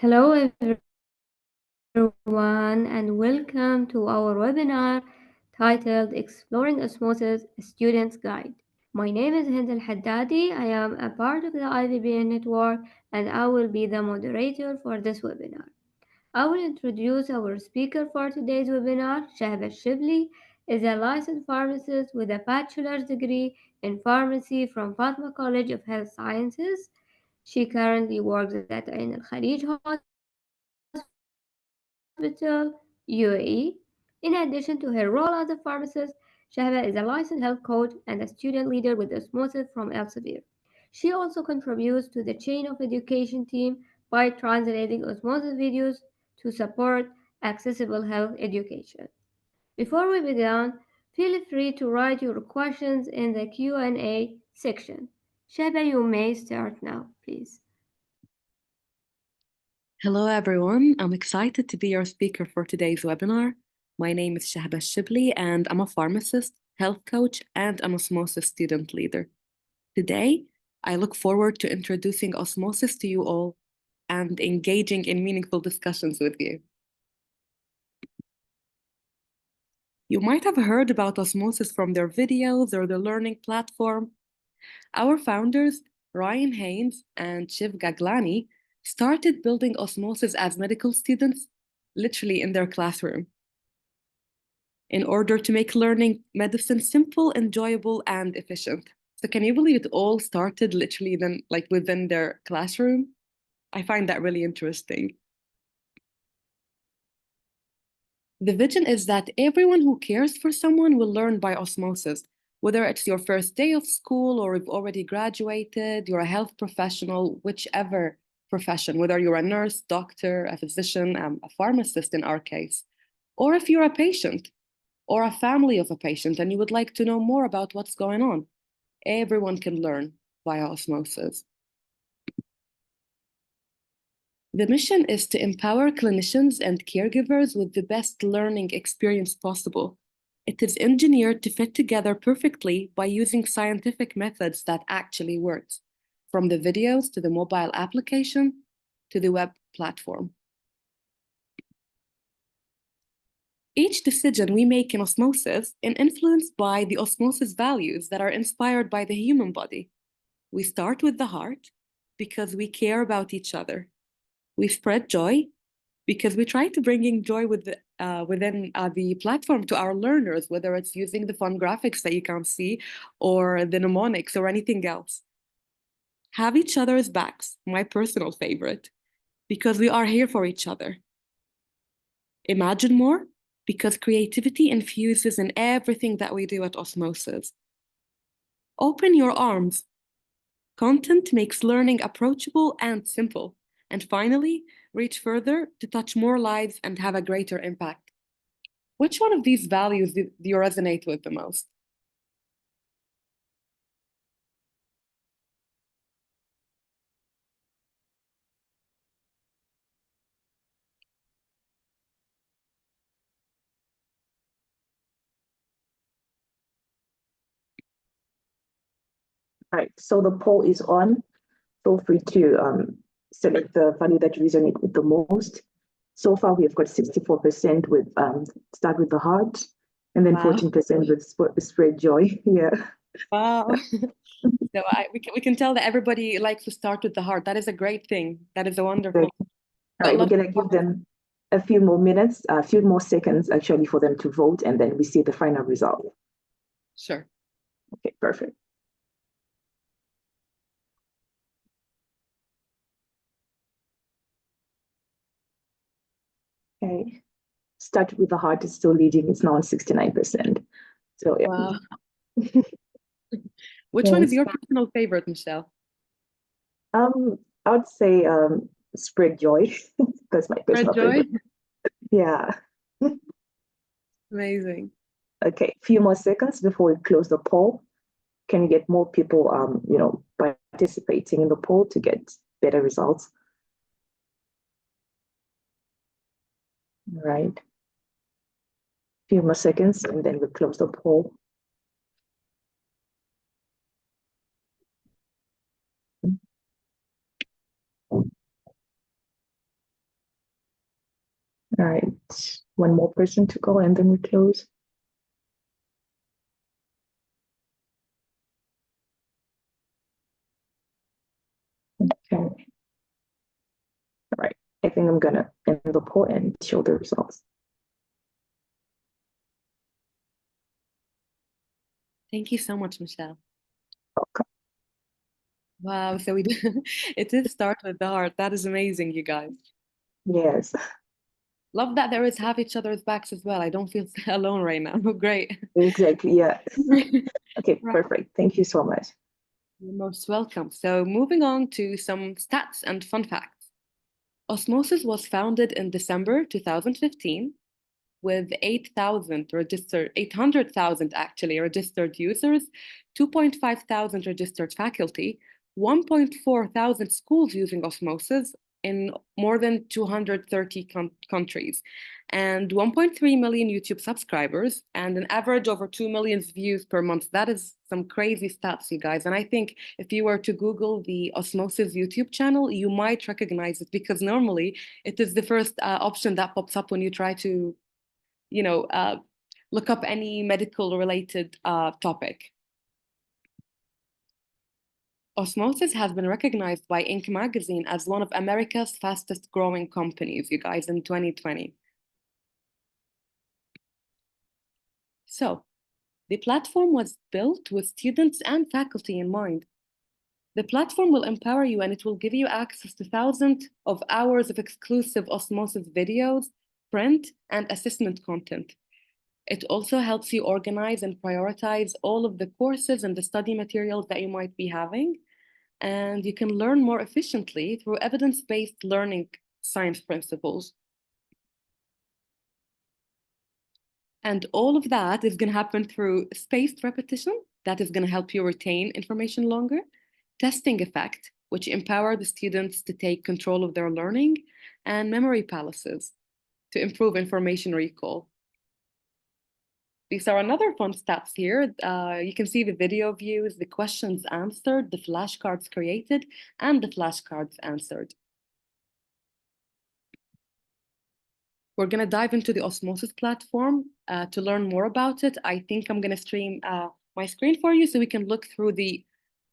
Hello everyone and welcome to our webinar titled Exploring Osmosis, a Student's Guide. My name is Hind Al-Haddadi. I am a part of the IVPN network and I will be the moderator for this webinar. I will introduce our speaker for today's webinar. Shahba Shibli is a licensed pharmacist with a bachelor's degree in pharmacy from Fatma College of Health Sciences. She currently works at Ain Al Khalij Hospital, UAE. In addition to her role as a pharmacist, Shahba is a licensed health coach and a student leader with Osmosis from Elsevier. She also contributes to the chain of education team by translating Osmosis videos to support accessible health education. Before we begin, feel free to write your questions in the Q&A section. Shahba, you may start now, please. Hello, everyone. I'm excited to be your speaker for today's webinar. My name is Shahba Shibli, and I'm a pharmacist, health coach, and an Osmosis student leader. Today, I look forward to introducing Osmosis to you all and engaging in meaningful discussions with you. You might have heard about Osmosis from their videos or the learning platform. Our founders, Ryan Haynes and Shiv Gaglani, started building Osmosis as medical students, literally in their classroom, in order to make learning medicine simple, enjoyable, and efficient. So can you believe it all started literally then, like within their classroom? I find that really interesting. The vision is that everyone who cares for someone will learn by osmosis, whether it's your first day of school or you've already graduated, you're a health professional, whichever profession, whether you're a nurse, doctor, a physician, a pharmacist in our case, or if you're a patient or a family of a patient and you would like to know more about what's going on, everyone can learn via osmosis. The mission is to empower clinicians and caregivers with the best learning experience possible. It is engineered to fit together perfectly by using scientific methods that actually work, from the videos to the mobile application to the web platform. Each decision we make in osmosis is influenced by the osmosis values that are inspired by the human body. We start with the heart because we care about each other. We spread joy because we try to bring in joy within the platform to our learners, whether it's using the fun graphics that you can't see or the mnemonics or anything else. Have each other's backs, my personal favorite, because we are here for each other. Imagine more, because creativity infuses in everything that we do at Osmosis. Open your arms. Content makes learning approachable and simple. And finally, reach further to touch more lives and have a greater impact. Which one of these values do you resonate with the most? All right, so the poll is on. Feel free to select the value that you resonate with the most. So far, we have got 64% with start with the heart, and then 14% with spread joy. Yeah. Wow. So we can tell that everybody likes to start with the heart. That is a great thing. That is a wonderful. All right, we're gonna give them a few more minutes, a few more seconds actually for them to vote, and then we see the final result. Sure. Okay, perfect. Okay, start with the heart is still leading. It's now on 69%. So yeah. Wow. Which one is your personal favorite, Michelle? I would say spread joy. That's my personal favorite. Yeah. Amazing. Okay, few more seconds before we close the poll. Can you get more people participating in the poll to get better results? All right. Few more seconds and then we'll close the poll. All right, one more person to go and then we close. Okay. All right, I think I'm gonna end the poll and show the results. Thank you so much, Michelle. Welcome. Wow, so we it did start with the heart. That is amazing, you guys. Yes, Love that there is have each other's backs as well. I don't feel alone right now. Great. exactly. Yeah. Okay, Right. perfect. Thank you so much. You're most welcome. So moving on to some stats and fun facts. Osmosis was founded in December 2015 with 800,000 actually registered users, 2.5 thousand registered faculty, 1.4 thousand schools using Osmosis in more than 230 countries, and 1.3 million YouTube subscribers, and an average over 2 million views per month. That is some crazy stats, you guys. And I think if you were to Google the Osmosis YouTube channel, you might recognize it because normally it is the first option that pops up when you try to look up any medical related topic. Osmosis has been recognized by Inc. magazine as one of America's fastest growing companies, you guys, in 2020. So, the platform was built with students and faculty in mind. The platform will empower you and it will give you access to thousands of hours of exclusive Osmosis videos, print, and assessment content. It also helps you organize and prioritize all of the courses and the study materials that you might be having. And you can learn more efficiently through evidence-based learning science principles. And all of that is going to happen through spaced repetition, that is going to help you retain information longer, testing effect, which empower the students to take control of their learning, and memory palaces to improve information recall. These are another fun stats here. You can see the video views, the questions answered, the flashcards created, and the flashcards answered. We're going to dive into the Osmosis platform to learn more about it. I think I'm going to stream my screen for you so we can look through the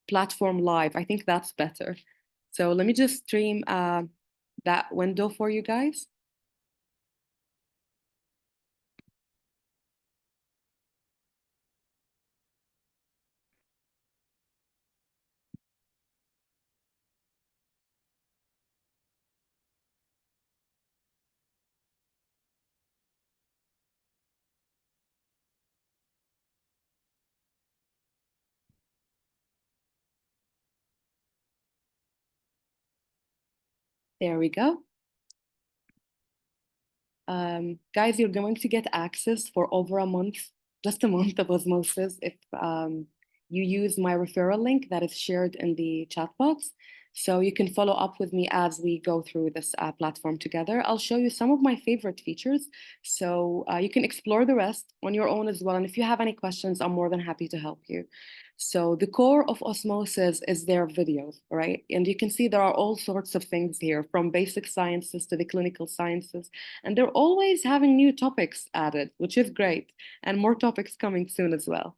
platform live. I think that's better. So let me just stream that window for you guys. There we go. Guys, you're going to get access for over a month, just a month of Osmosis if you use my referral link that is shared in the chat box. So you can follow up with me as we go through this platform together. I'll show you some of my favorite features. So you can explore the rest on your own as well. And if you have any questions, I'm more than happy to help you. So the core of Osmosis is their videos, right? And you can see there are all sorts of things here, from basic sciences to the clinical sciences. And they're always having new topics added, which is great. And more topics coming soon as well.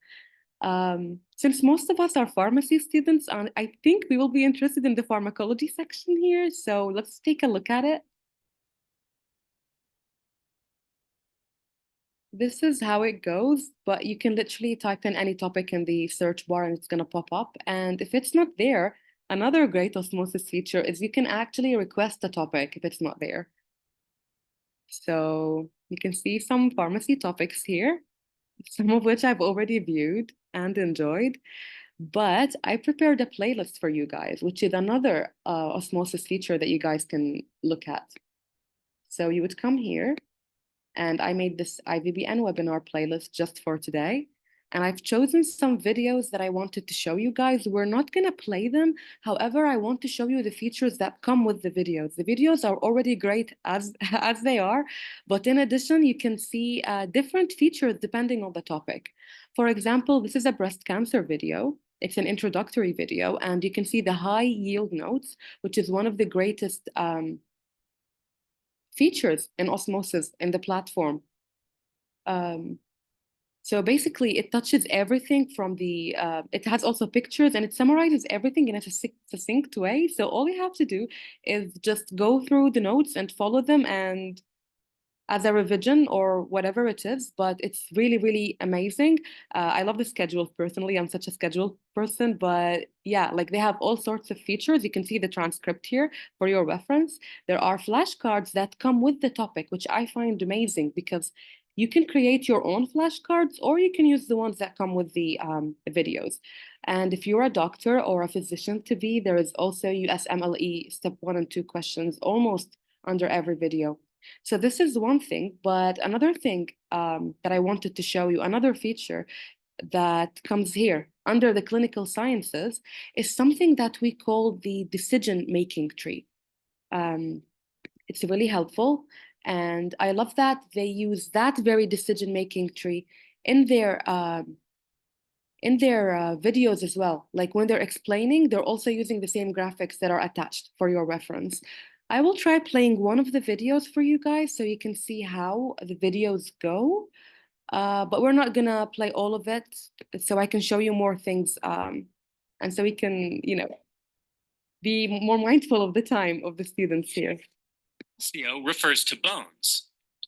Since most of us are pharmacy students, I think we will be interested in the pharmacology section here. So let's take a look at it. This is how it goes, but you can literally type in any topic in the search bar and it's going to pop up. And if it's not there, another great Osmosis feature is you can actually request a topic if it's not there. So you can see some pharmacy topics here, some of which I've already viewed and enjoyed. But I prepared a playlist for you guys, which is another Osmosis feature that you guys can look at. So you would come here, and I made this IVPN webinar playlist just for today. And I've chosen some videos that I wanted to show you guys. We're not going to play them. However, I want to show you the features that come with the videos. The videos are already great as they are, but in addition, you can see different features depending on the topic. For example, this is a breast cancer video. It's an introductory video, and you can see the high yield notes, which is one of the greatest features in Osmosis in the platform. So basically, it touches everything from the, it has also pictures and it summarizes everything in a succinct way. So all you have to do is just go through the notes and follow them and as a revision or whatever it is, but it's really, really amazing. I love the schedule personally. I'm such a schedule person, but yeah, like they have all sorts of features. You can see the transcript here for your reference. There are flashcards that come with the topic, which I find amazing because you can create your own flashcards or you can use the ones that come with the videos. And if you're a doctor or a physician to be, there is also USMLE step 1 and 2 questions almost under every video. So this is one thing, but another thing that I wanted to show you, another feature that comes here under the clinical sciences is something that we call the decision-making tree. It's really helpful, and I love that they use that very decision-making tree in their videos as well. Like when they're explaining, they're also using the same graphics that are attached for your reference. I will try playing one of the videos for you guys so you can see how the videos go. But we're not gonna play all of it, so I can show you more things, and so we can, be more mindful of the time of the students here. Osteo refers to bones.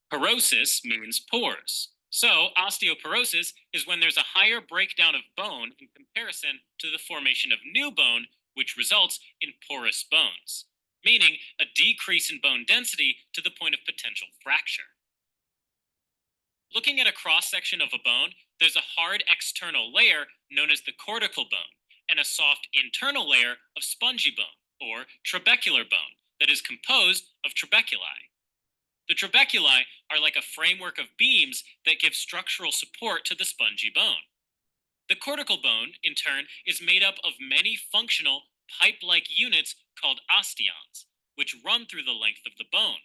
Porosis means pores. So osteoporosis is when there's a higher breakdown of bone in comparison to the formation of new bone, which results in porous bones, meaning a decrease in bone density to the point of potential fracture. Looking at a cross-section of a bone, there's a hard external layer known as the cortical bone, and a soft internal layer of spongy bone, or trabecular bone, that is composed of trabeculi. The trabeculi are like a framework of beams that give structural support to the spongy bone. The cortical bone, in turn, is made up of many functional pipe-like units called osteons, which run through the length of the bone.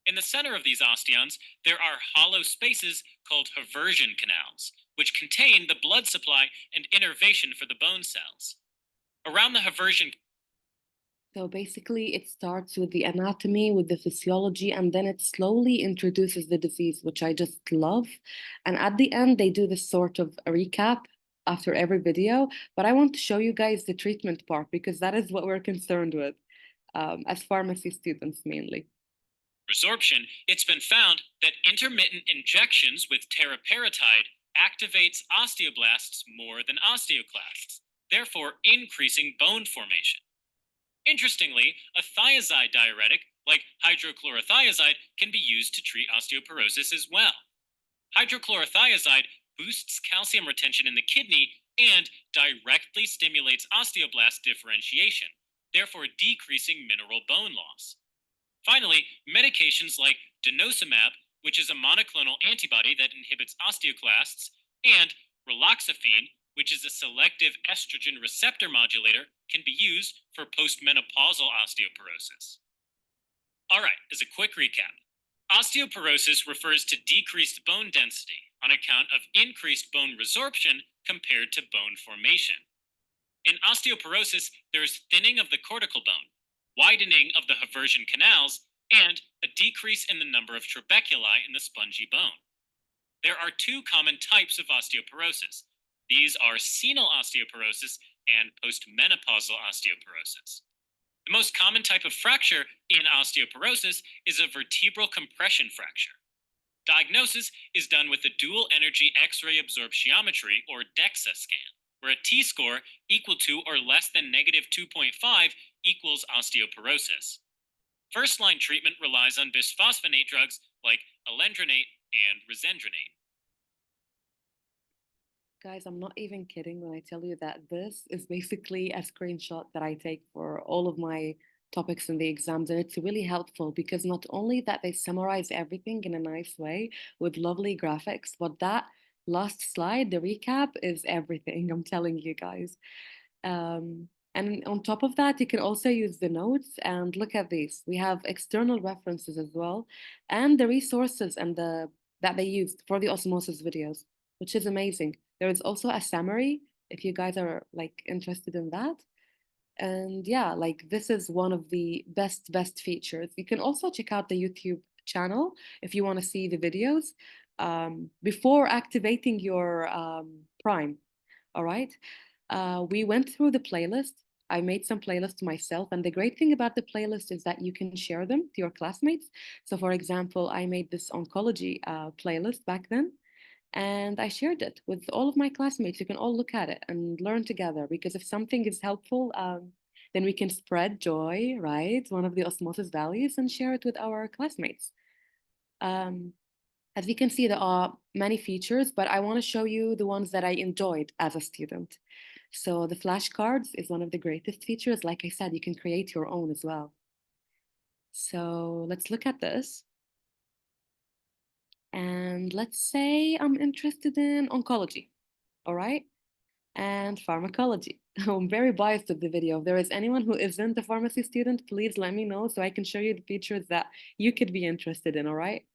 In the center of these osteons, there are hollow spaces called haversian canals, which contain the blood supply and innervation for the bone cells. Around the haversian So basically, it starts with the anatomy, with the physiology, and then it slowly introduces the disease, which I just love. And at the end, they do this sort of a recap after every video. But I want to show you guys the treatment part because that is what we're concerned with as pharmacy students mainly. resorption, it's been found that intermittent injections with teriparatide activates osteoblasts more than osteoclasts, therefore increasing bone formation. Interestingly, a thiazide diuretic, like hydrochlorothiazide, can be used to treat osteoporosis as well. Hydrochlorothiazide boosts calcium retention in the kidney and directly stimulates osteoblast differentiation, therefore decreasing mineral bone loss. Finally, medications like denosumab, which is a monoclonal antibody that inhibits osteoclasts, and raloxifene, which is a selective estrogen receptor modulator, can be used for postmenopausal osteoporosis. All right, as a quick recap, osteoporosis refers to decreased bone density on account of increased bone resorption compared to bone formation. In osteoporosis, there is thinning of the cortical bone, widening of the haversian canals, and a decrease in the number of trabeculi in the spongy bone. There are two common types of osteoporosis. These are senile osteoporosis and postmenopausal osteoporosis. The most common type of fracture in osteoporosis is a vertebral compression fracture. Diagnosis is done with a dual energy X-ray absorptiometry or DEXA scan, where a T-score equal to or less than negative 2.5 equals osteoporosis. First-line treatment relies on bisphosphonate drugs like alendronate and risendronate. Guys, I'm not even kidding when I tell you that this is basically a screenshot that I take for all of my topics in the exams. And it's really helpful because not only that they summarize everything in a nice way with lovely graphics, but that last slide, the recap, is everything, I'm telling you guys. And on top of that, you can also use the notes and look at these. We have external references as well, and the resources and that they used for the osmosis videos, which is amazing. There is also a summary if you guys are like interested in that. And yeah, like this is one of the best features. You can also check out the YouTube channel if you want to see the videos before activating your Prime. All right. We went through the playlist. I made some playlists myself, and the great thing about the playlist is that you can share them to your classmates. So, for example, I made this oncology playlist back then, and I shared it with all of my classmates. You can all look at it and learn together because if something is helpful, then we can spread joy, right? One of the osmosis values, and share it with our classmates. Um, as you can see, there are many features, but I want to show you the ones that I enjoyed as a student. So the flashcards is one of the greatest features. Like I said, you can create your own as well. So let's look at this. And let's say I'm interested in oncology, all right? And pharmacology. I'm very biased with the video. If there is anyone who isn't a pharmacy student, please let me know so I can show you the features that you could be interested in, all right?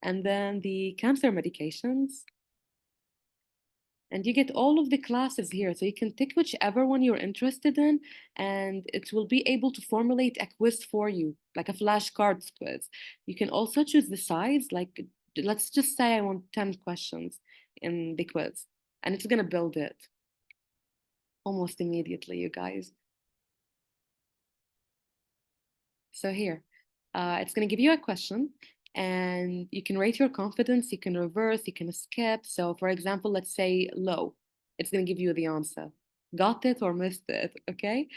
And then the cancer medications. And you get all of the classes here. So you can pick whichever one you're interested in, and it will be able to formulate a quiz for you, like a flashcards quiz. You can also choose the size, like let's just say I want 10 questions in the quiz, and it's gonna build it almost immediately, you guys. So here, it's going to give you a question and you can rate your confidence, you can reverse, you can skip. So for example, let's say low, it's going to give you the answer. Got it or missed it, okay?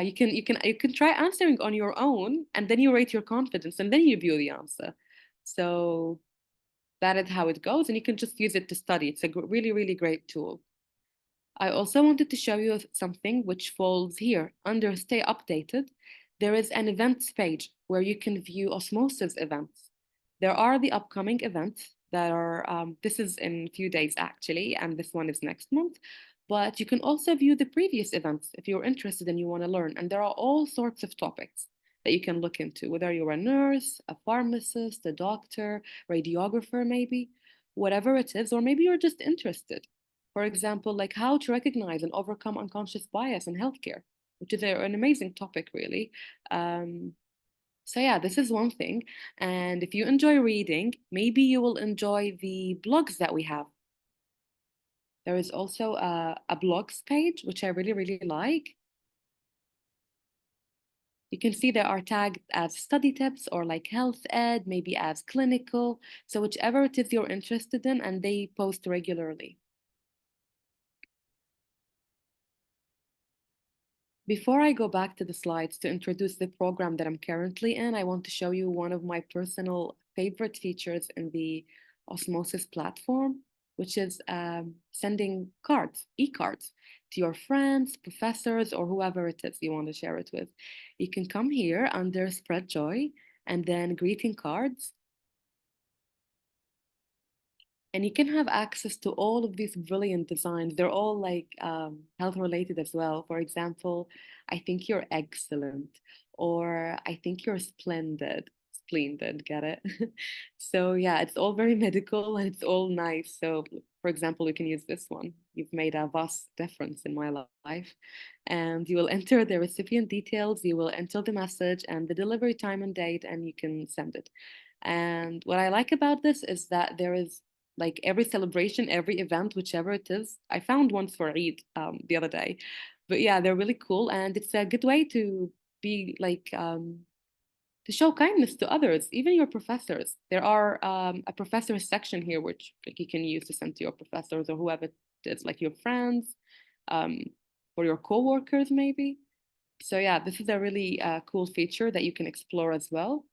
You can try answering on your own and then you rate your confidence and then you view the answer. So that is how it goes and you can just use it to study. It's a really, really great tool. I also wanted to show you something which falls here under Stay Updated. There is an events page where you can view Osmosis events. There are the upcoming events that are, this is in a few days actually, and this one is next month. But you can also view the previous events if you're interested and you want to learn. And there are all sorts of topics that you can look into, whether you're a nurse, a pharmacist, a doctor, radiographer, maybe, whatever it is, or maybe you're just interested. For example, like how to recognize and overcome unconscious bias in healthcare, which is an amazing topic, really. Um, so, yeah, this is one thing. And if you enjoy reading, maybe you will enjoy the blogs that we have. There is also a blogs page, which I really, really like. You can see they are tagged as study tips or like health ed, maybe as clinical. So, whichever it is you're interested in, and they post regularly. Before I go back to the slides to introduce the program that I'm currently in, I want to show you one of my personal favorite features in the Osmosis platform, which is sending cards, e-cards, to your friends, professors, or whoever it is you want to share it with. You can come here under Spread Joy and then greeting cards. And you can have access to all of these brilliant designs. They're all like health related as well. For example, I think you're excellent, or I think you're splendid. Splendid, get it? So yeah, it's all very medical and it's all nice. So for example, we can use this one. You've made a vast difference in my life. And you will enter the recipient details, you will enter the message and the delivery time and date, and you can send it. And what I like about this is that there is like every celebration, every event, whichever it is. I found ones for Eid the other day, but yeah, they're really cool, and it's a good way to be like to show kindness to others, even your professors. There are a professor section here, which like, you can use to send to your professors or whoever it is, like your friends, um, or your coworkers, maybe. So yeah, this is a really cool feature that you can explore as well.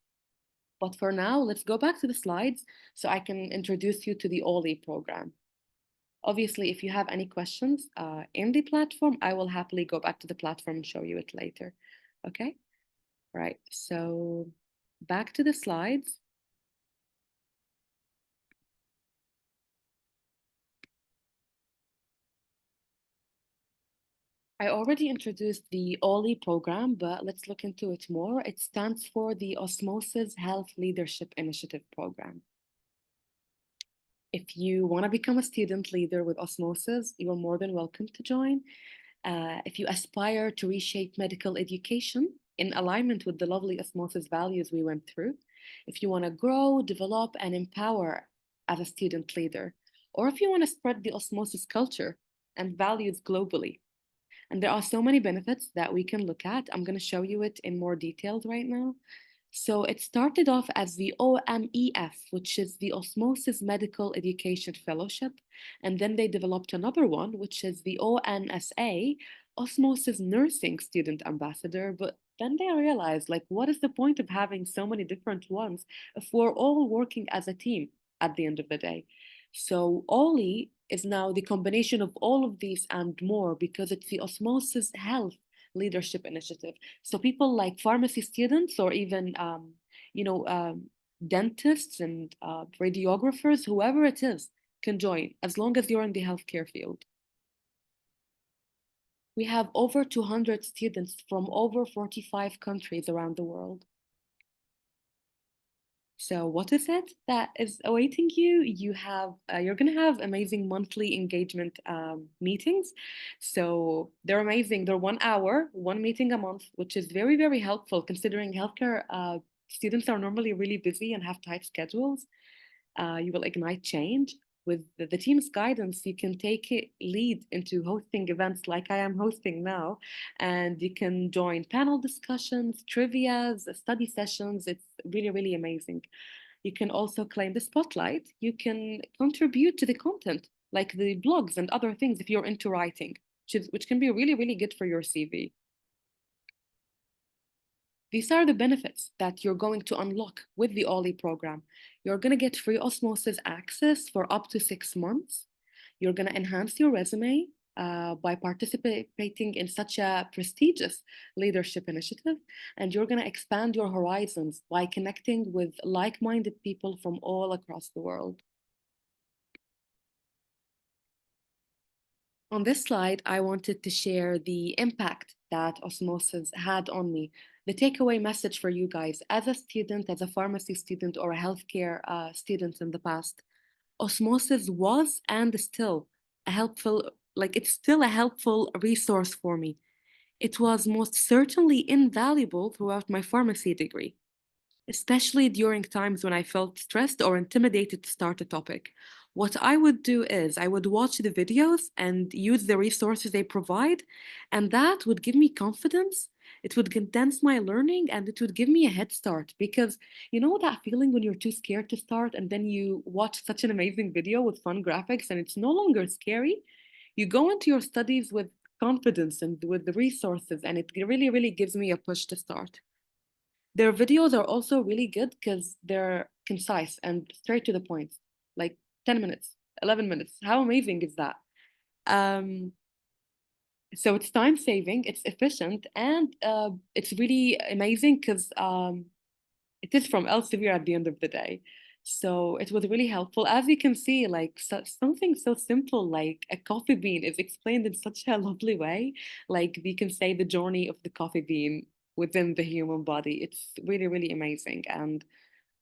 But for now, let's go back to the slides so I can introduce you to the OLI program. Obviously, if you have any questions in the platform, I will happily go back to the platform and show you it later. Okay? Right. So back to the slides. I already introduced the OLI program, but let's look into it more. It stands for the Osmosis Health Leadership Initiative Program. If you want to become a student leader with Osmosis, you are more than welcome to join. if you aspire to reshape medical education in alignment with the lovely osmosis values we went through, if you want to grow, develop, and empower as a student leader, or if you want to spread the osmosis culture and values globally. And there are so many benefits that we can look at. I'm going to show you it in more details right now. So it started off as the OMEF, which is the Osmosis Medical Education Fellowship. And then they developed another one, which is the ONSA, Osmosis Nursing Student Ambassador. But then they realized, like, what is the point of having so many different ones if we're all working as a team at the end of the day? So OLI is now the combination of all of these and more because it's the Osmosis Health Leadership Initiative. So people like pharmacy students or even, you know, dentists and radiographers, whoever it is, can join as long as you're in the healthcare field. We have over 200 students from over 45 countries around the world. So what is it that is awaiting you? You're gonna have amazing monthly engagement meetings. So they're amazing. They're 1 hour, one meeting a month, which is very, very helpful considering healthcare students are normally really busy and have tight schedules. You will ignite change. With the team's guidance, you can take it lead into hosting events like I am hosting now, and you can join panel discussions, trivias, study sessions. It's really, really amazing. You can also claim the spotlight. You can contribute to the content, like the blogs and other things if you're into writing, which can be really, really good for your CV. These are the benefits that you're going to unlock with the OLI program. You're going to get free osmosis access for up to 6 months. You're going to enhance your resume by participating in such a prestigious leadership initiative. And you're going to expand your horizons by connecting with like-minded people from all across the world. On this slide, I wanted to share the impact that osmosis had on me. The takeaway message for you guys, as a student, as a pharmacy student or a healthcare student in the past, osmosis was and is still a helpful, it's still a helpful resource for me. It was most certainly invaluable throughout my pharmacy degree, especially during times when I felt stressed or intimidated to start a topic. What I would do is I would watch the videos and use the resources they provide, and that would give me confidence. It would condense my learning and it would give me a head start because you know that feeling when you're too scared to start and then you watch such an amazing video with fun graphics and it's no longer scary? You go into your studies with confidence and with the resources, and it really, really gives me a push to start. Their videos are also really good because they're concise and straight to the point, like 10 minutes, 11 minutes. How amazing is that? Um, so it's time saving, it's efficient, and it's really amazing because it is from Elsevier at the end of the day. So it was really helpful. As you can see, something so simple like a coffee bean is explained in such a lovely way. Like you can say the journey of the coffee bean within the human body. It's really, really amazing. And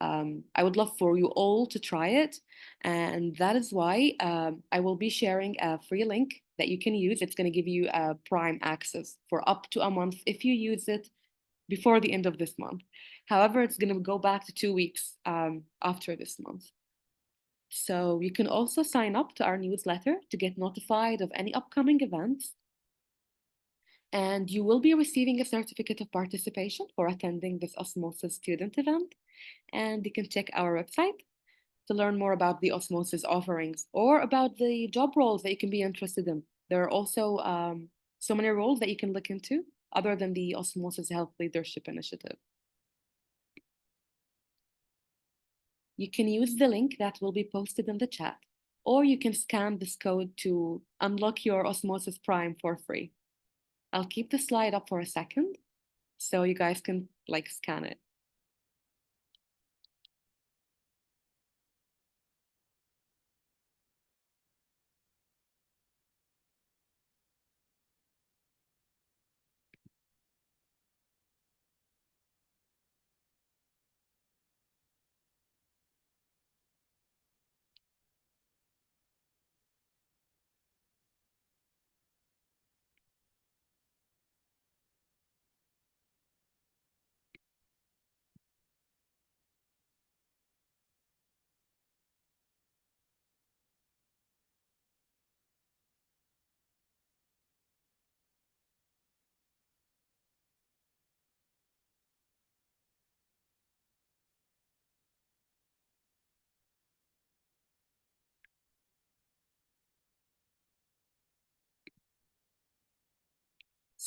I would love for you all to try it. And that is why I will be sharing a free link that you can use. It's going to give you a Prime access for up to a month if you use it before the end of this month. However, it's going to go back to 2 weeks after this month. So you can also sign up to our newsletter to get notified of any upcoming events. And you will be receiving a certificate of participation for attending this Osmosis student event. And you can check our website to learn more about the Osmosis offerings or about the job roles that you can be interested in. There are also so many roles that you can look into other than the Osmosis Health Leadership Initiative. You can use the link that will be posted in the chat, or you can scan this code to unlock your Osmosis Prime for free. I'll keep the slide up for a second so you guys can scan it.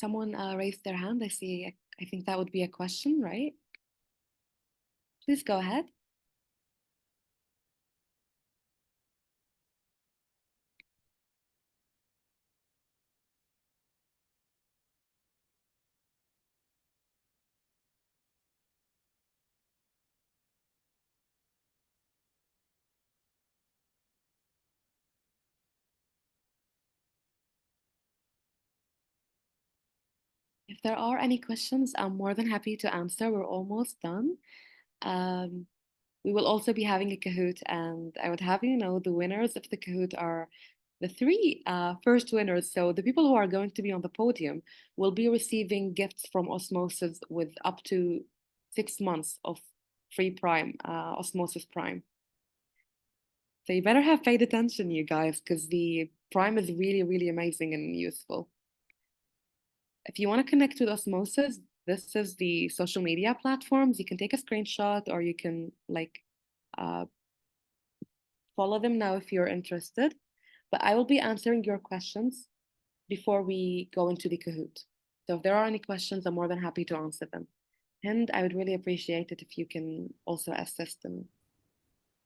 Someone raised their hand. I see. I think that would be a question, right? Please go ahead. If there are any questions, I'm more than happy to answer. We're almost done. Um, we will also be having a Kahoot, and I would have you know the winners of the Kahoot are the three first winners. So the people who are going to be on the podium will be receiving gifts from Osmosis with up to 6 months of free Prime, Osmosis Prime. So you better have paid attention, you guys, because the Prime is really, really amazing and useful. If you want to connect with Osmosis, this is the social media platforms. You can take a screenshot or you can uh, follow them now if you're interested. But I will be answering your questions before we go into the Kahoot. So if there are any questions, I'm more than happy to answer them. And I would really appreciate it if you can also assist and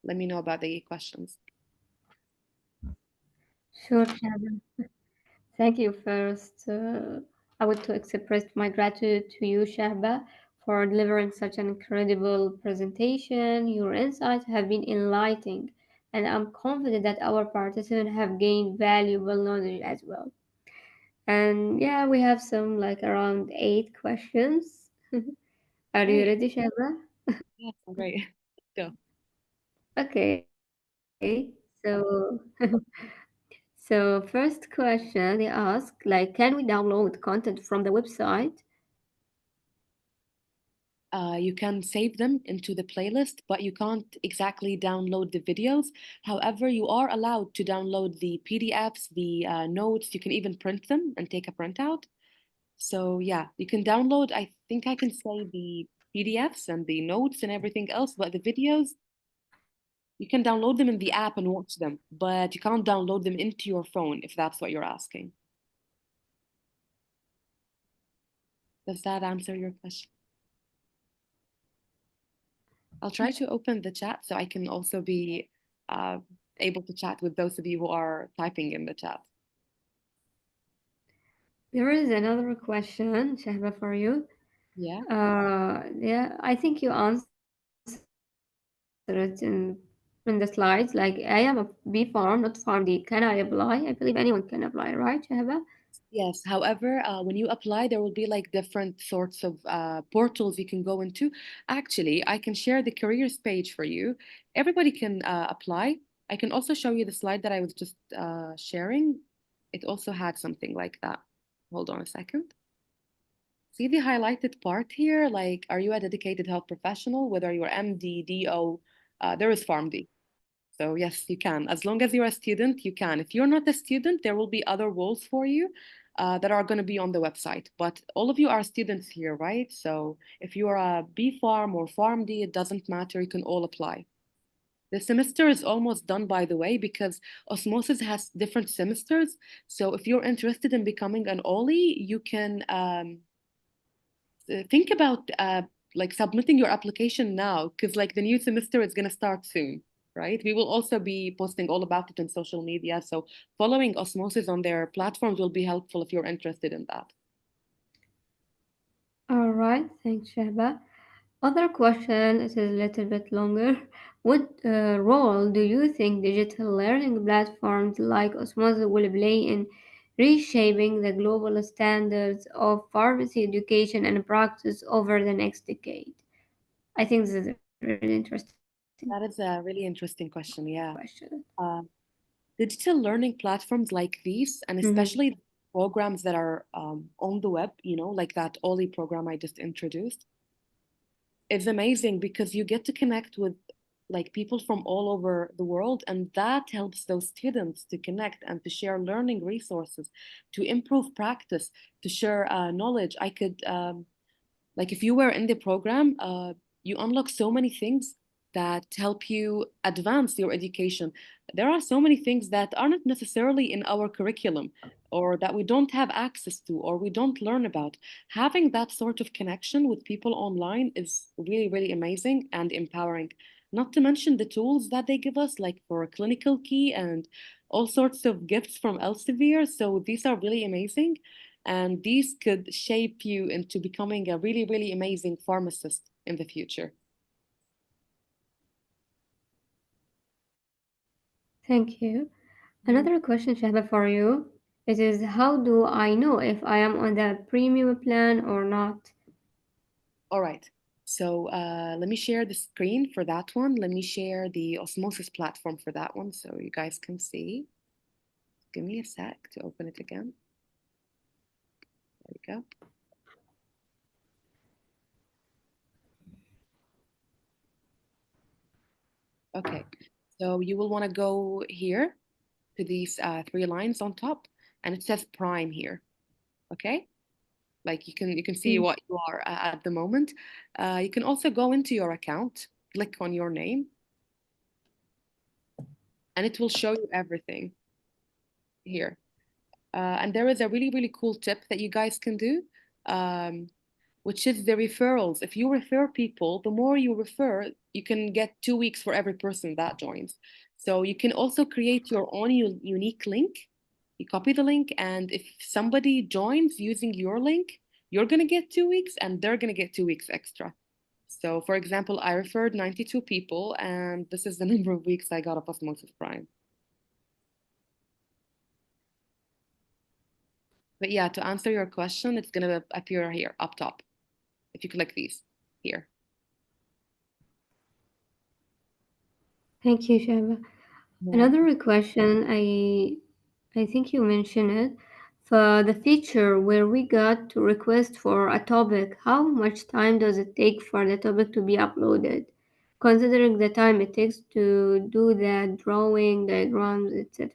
let me know about the questions. Sure, Shahba. Thank you first. I want to express my gratitude to you, Shahba, for delivering such an incredible presentation. Your insights have been enlightening, and I'm confident that our participants have gained valuable knowledge as well. And yeah, we have some like around 8 questions. Are you Great. ready, Shahba? Yes, great. Go. Okay, so first question they ask like, can we download content from the website? You can save them into the playlist, but you can't exactly download the videos. However, you are allowed to download the PDFs, the notes. You can even print them and take a printout. So yeah, you can download. I think I can say the PDFs and the notes and everything else, but the videos, you can download them in the app and watch them, but you can't download them into your phone if that's what you're asking. Does that answer your question? I'll try to open the chat so I can also be uh, able to chat with those of you who are typing in the chat. There is another question, Shahba, for you. Yeah. Yeah, I think you answered it in the slides. Like, I am a bee farm, not farm D. Can I apply? I believe anyone can apply, right, Shahba? Yes. However, when you apply, there will be like different sorts of portals you can go into. Actually, I can share the careers page for you. Everybody can apply. I can also show you the slide that I was just sharing. It also had something like that. Hold on a second. See the highlighted part here? Like, are you a dedicated health professional? Whether you're MD, DO, there is PharmD. So yes, you can. As long as you're a student, you can. If you're not a student, there will be other roles for you that are going to be on the website. But all of you are students here, right? So if you are a B Farm or PharmD, it doesn't matter. You can all apply. The semester is almost done, by the way, because Osmosis has different semesters. So if you're interested in becoming an OLI, you can think about like submitting your application now because like the new semester is going to start soon, right? We will also be posting all about it on social media, so following Osmosis on their platforms will be helpful if you're interested in that. All right, thanks, Shahba. Other question, it is a little bit longer. What role do you think digital learning platforms like Osmosis will play in reshaping the global standards of pharmacy education and practice over the next decade? I think this is a really interesting That is a really interesting question. question. Yeah. uh, Digital learning platforms like these, and Mm-hmm. especially programs that are on the web, like that Oli program I just introduced, it's amazing because you get to connect with like people from all over the world, and that helps those students to connect and to share learning resources, to improve practice, to share knowledge. I could like if you were in the program, you unlock so many things that help you advance your education. There are so many things that are not necessarily in our curriculum or that we don't have access to or we don't learn about. Having that sort of connection with people online is really, really amazing and empowering. Not to mention the tools that they give us, like for a clinical key and all sorts of gifts from Elsevier. So these are really amazing. And these could shape you into becoming a really, really amazing pharmacist in the future. Thank you. Another question, Shahba, for you. It is, how do I know if I am on the premium plan or not? All right. So let me share the screen for that one. Let me share the Osmosis platform for that one so you guys can see. Give me a sec to open it again. There we go. Okay. So you will want to go here to these three lines on top, and it says Prime here. Okay. Like you can see Mm. what you are at the moment. You can also go into your account, click on your name, and it will show you everything here. And there is a really, really cool tip that you guys can do, um, which is the referrals. If you refer people, the more you refer, you can get 2 weeks for every person that joins. So you can also create your own unique link. You copy the link, and if somebody joins using your link, you're going to get 2 weeks and they're going to get 2 weeks extra. So, for example, I referred 92 people, and this is the number of weeks I got of Osmosis Prime. But yeah, to answer your question, it's going to appear here up top if you click these here. Thank you, Shahba. Yeah. Another question, I think you mentioned it. For the feature where we got to request for a topic, how much time does it take for the topic to be uploaded? Considering the time it takes to do the drawing, diagrams, etc.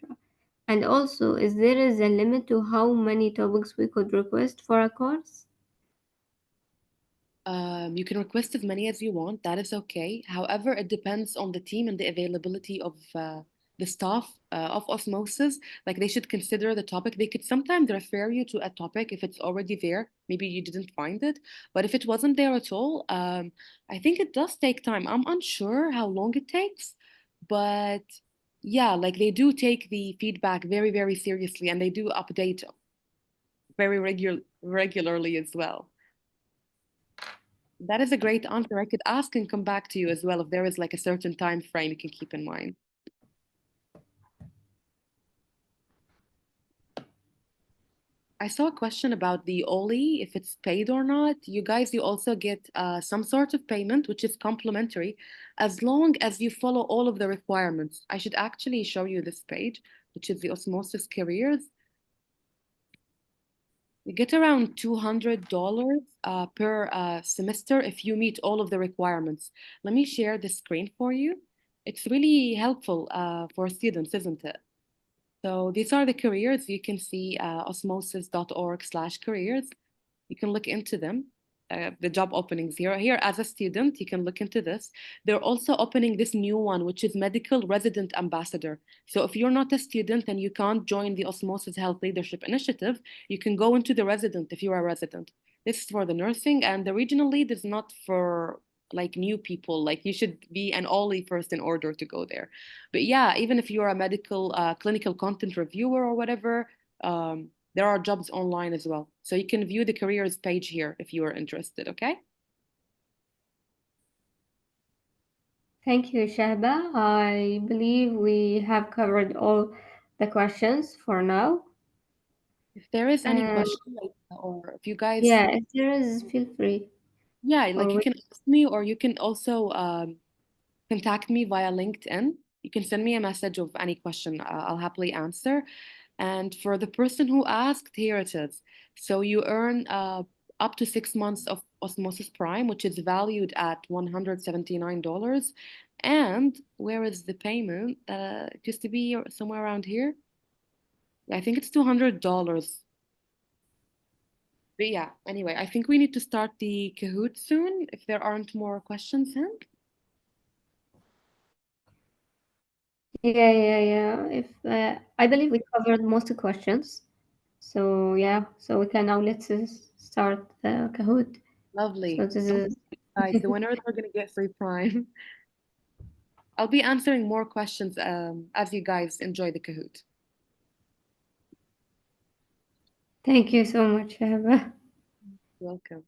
And also, is there is a limit to how many topics we could request for a course? You can request as many as you want. That is okay. However, it depends on the team and the availability of the staff of Osmosis. Like they should consider the topic. They could sometimes refer you to a topic if it's already there. Maybe you didn't find it. But if it wasn't there at all, I think it does take time. I'm unsure how long it takes, but yeah, like they do take the feedback very, very seriously and they do update very regularly as well. That is a great answer. I could ask and come back to you as well if there is like a certain time frame you can keep in mind. I saw a question about the Oli, if it's paid or not. You guys, you also get some sort of payment, which is complimentary, as long as you follow all of the requirements. I should actually show you this page, which is the Osmosis Careers. You get around $200 per semester if you meet all of the requirements. Let me share the screen for you. It's really helpful for students, isn't it? So these are the careers. You can see osmosis.org/careers. You can look into them. The job openings here as a student, you can look into this. They're also opening this new one, which is medical resident ambassador. So if you're not a student and you can't join the Osmosis Health Leadership Initiative, you can go into the resident if you're a resident. This is for the nursing, and the regional lead is not for like new people. Like you should be an OLLI first in order to go there. But yeah, even if you're a medical clinical content reviewer or whatever, there are jobs online as well. So you can view the careers page here if you are interested, okay? Thank you, Shahba. I believe we have covered all the questions for now. If there is any And question, or if you guys, yeah, if there is, feel free. yeah, like Or you we, can ask me or you can also contact me via LinkedIn. You can send me a message of any question. I'll happily answer. And for the person who asked, here it is. So you earn up to 6 months of Osmosis Prime, which is valued at $179. And where is the payment? It used to be somewhere around here. I think it's $200. But yeah, anyway, I think we need to start the Kahoot soon if there aren't more questions, huh? yeah. If I believe we covered most questions. So yeah, so we can now let's start the Kahoot. So Lovely. this Don't is worry, guys, the winners are going to get free Prime. I'll be answering more questions as you guys enjoy the Kahoot. thank you so much, Shahaba. Welcome.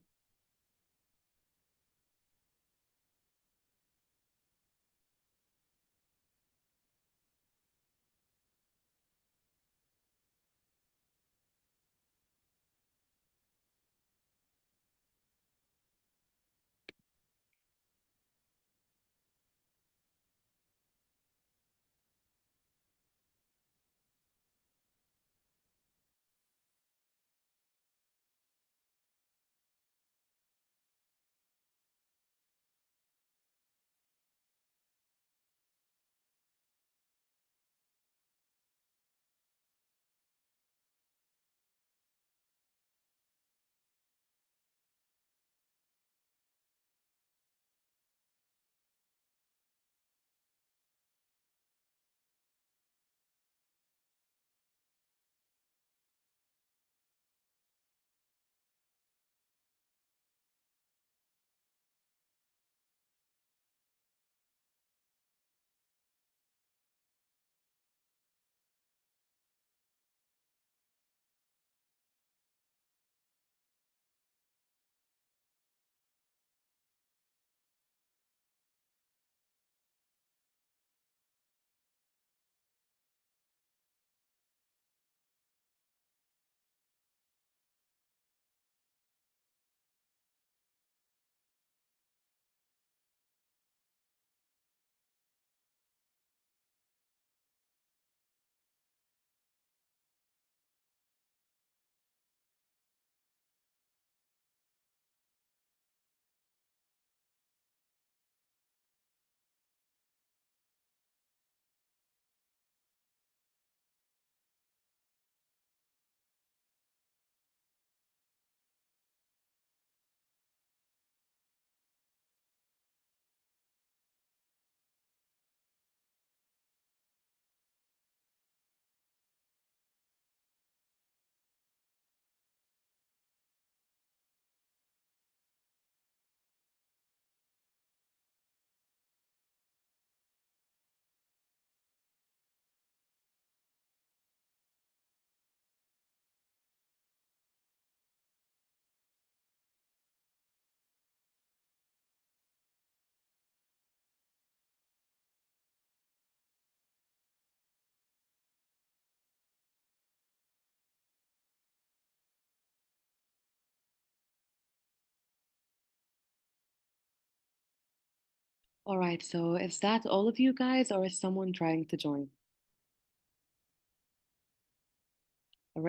All right, so is that all of you guys, or is someone trying to join?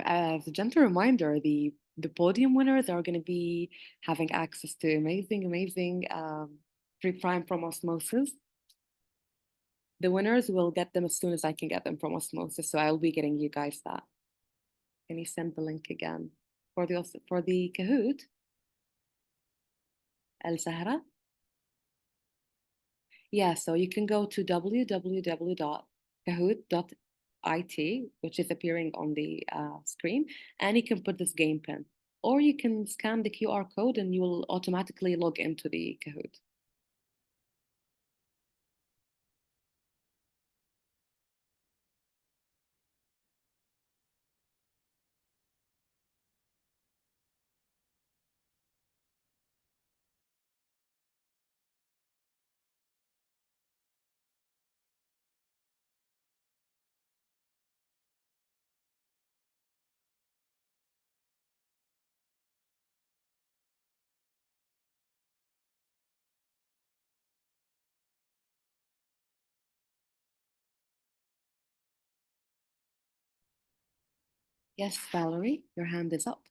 As a gentle reminder, the podium winners are going to be having access to amazing free Prime from Osmosis. The winners will get them as soon as I can get them from Osmosis, so I'll be getting you guys that. Can you send the link again for the Kahoot? El Sahara? Yeah, so you can go to www.kahoot.it, which is appearing on the screen, and you can put this game pin. Or you can scan the QR code and you will automatically log into the Kahoot. Yes, Valerie, your hand is up.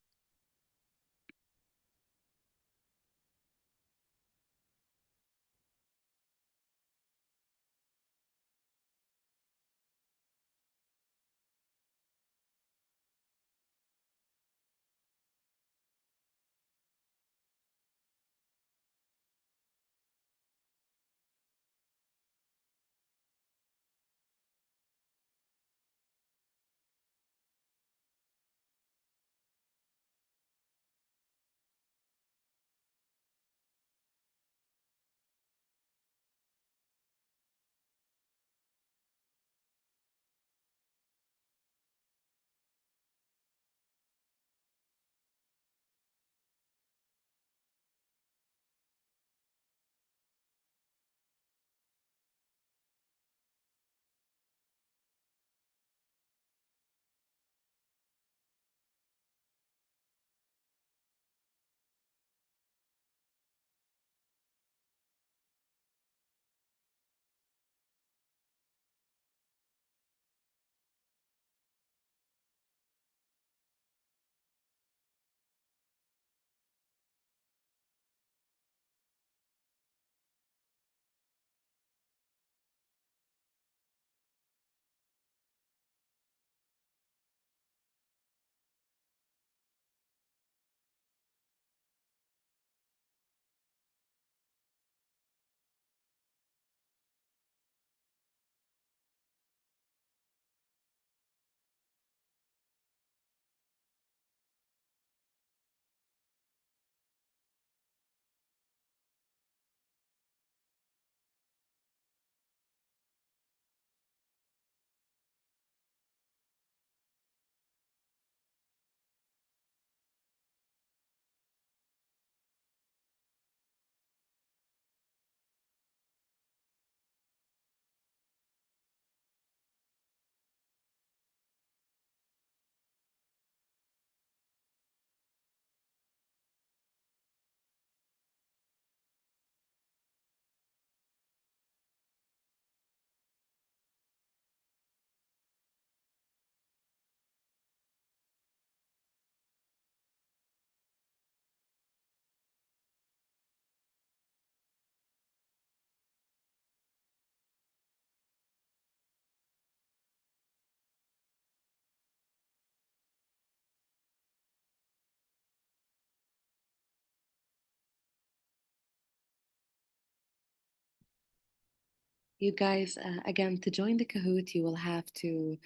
You guys, again, to join the Kahoot, you will have to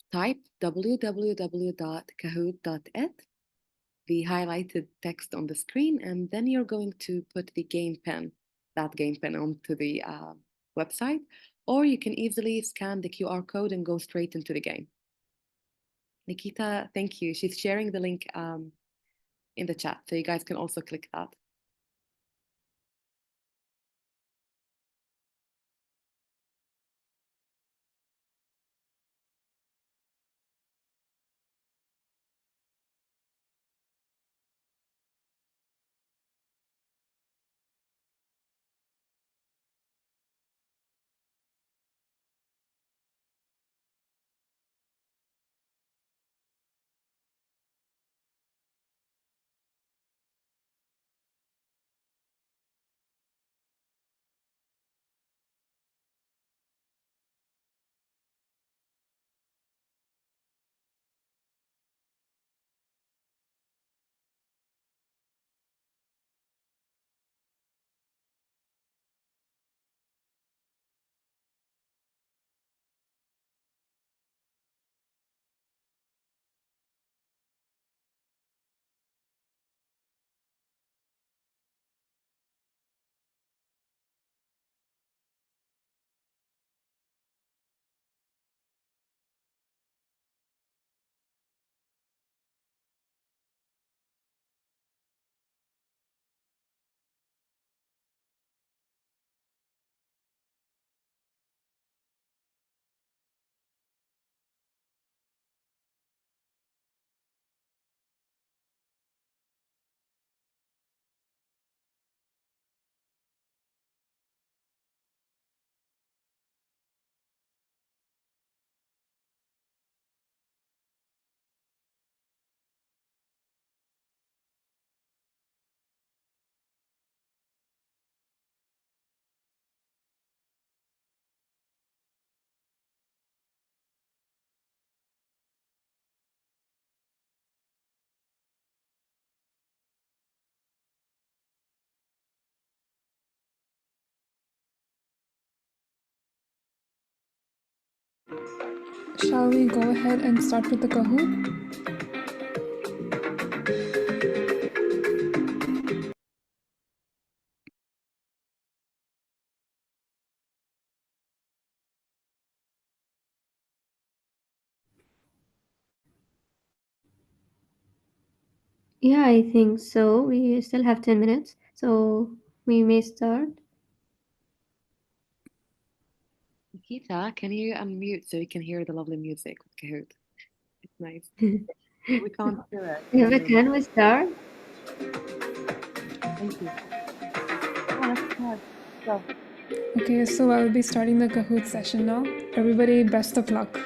type www.kahoot.it, the highlighted text on the screen, and then you're going to put the that game pin onto the website, or you can easily scan the QR code and go straight into the game. Nikita, thank you. She's sharing the link in the chat, so you guys can also click that. Shall we go ahead and start with the Kahoot? Yeah, I think so. We still have 10 minutes, so we may start. Nikita, can you unmute so we can hear the lovely music with Kahoot? It's nice. We can't hear it. Yeah, but can we start? Thank you. Oh, let's start. Go. Okay, so I will be starting the Kahoot session now. Everybody, best of luck.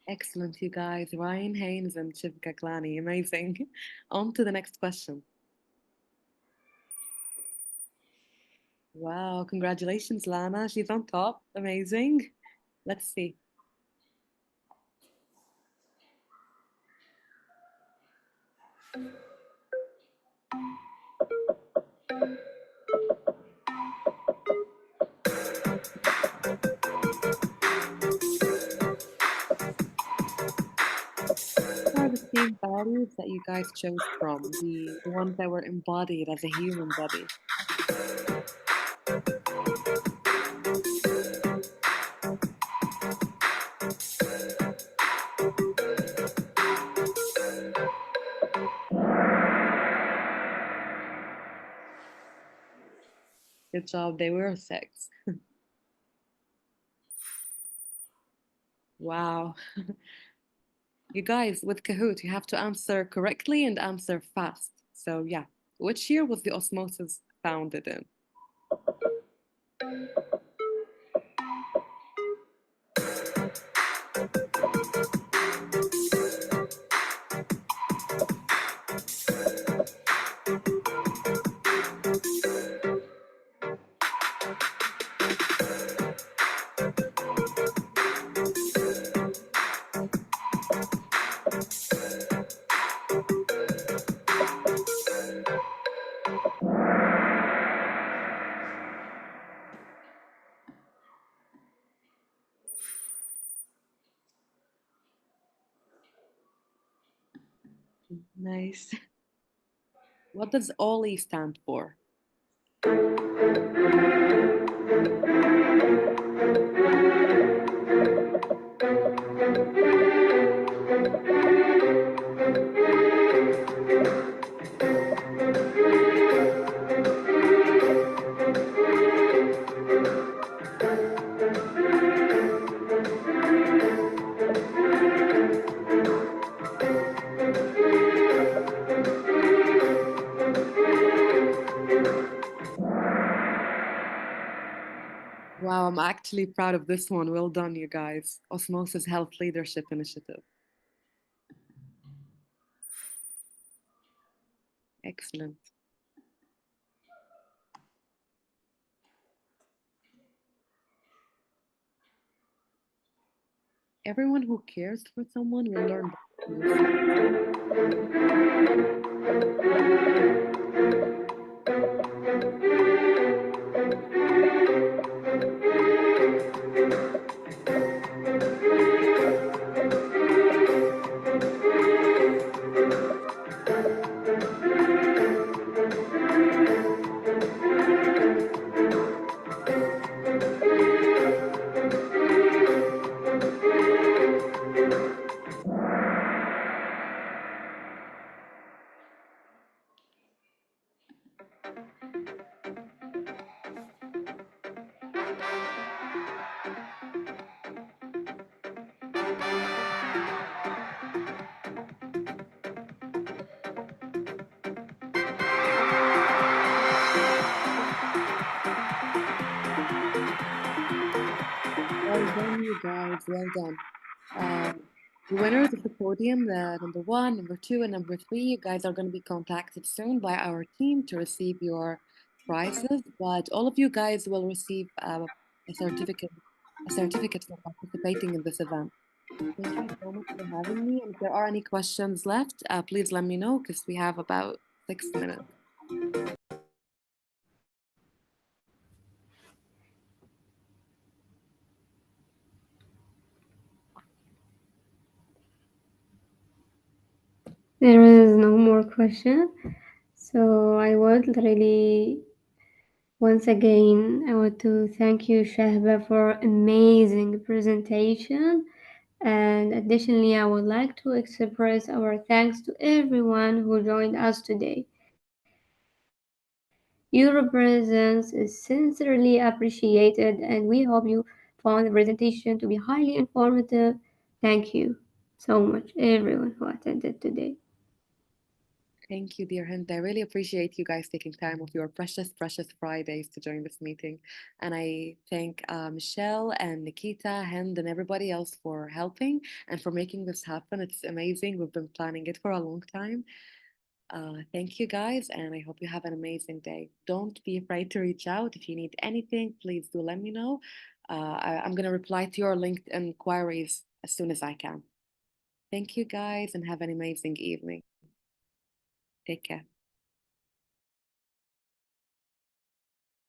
Excellent, you guys. Ryan Haynes and Shiv Kaklani. Amazing. On to the next question. Wow, congratulations, Lana. She's on top. Amazing. Let's see. What are the same values that you guys chose from? The ones that were embodied as a human body. Good job. They were 6. Wow. You guys, with Kahoot, you have to answer correctly and answer fast. So yeah, which year was the Osmosis founded in? Nice. What does OLI stand for? Wow, I'm actually proud of this one. Well done, you guys. Osmosis Health Leadership Initiative. Excellent. Everyone who cares for someone will learn from this. Well done, you guys. Well done. The winners of the podium, the number 1, number 2, and number 3, you guys are going to be contacted soon by our team to receive your prizes. But all of you guys will receive a certificate for participating in this event. Thank you so much for having me. And if there are any questions left, please let me know because we have about 6 minutes. There is no more question. So I would really, once again, I want to thank you, Shahba, for amazing presentation. And additionally, I would like to express our thanks to everyone who joined us today. Your presence is sincerely appreciated, and we hope you found the presentation to be highly informative. Thank you so much, everyone who attended today. Thank you, dear Hind. I really appreciate you guys taking time of your precious, precious Fridays to join this meeting. And I thank Michelle and Nikita, Hind, and everybody else for helping and for making this happen. It's amazing. We've been planning it for a long time. Thank you guys, and I hope you have an amazing day. Don't be afraid to reach out. If you need anything, please do let me know. I'm going to reply to your LinkedIn inquiries as soon as I can. Thank you guys, and have an amazing evening. Take care.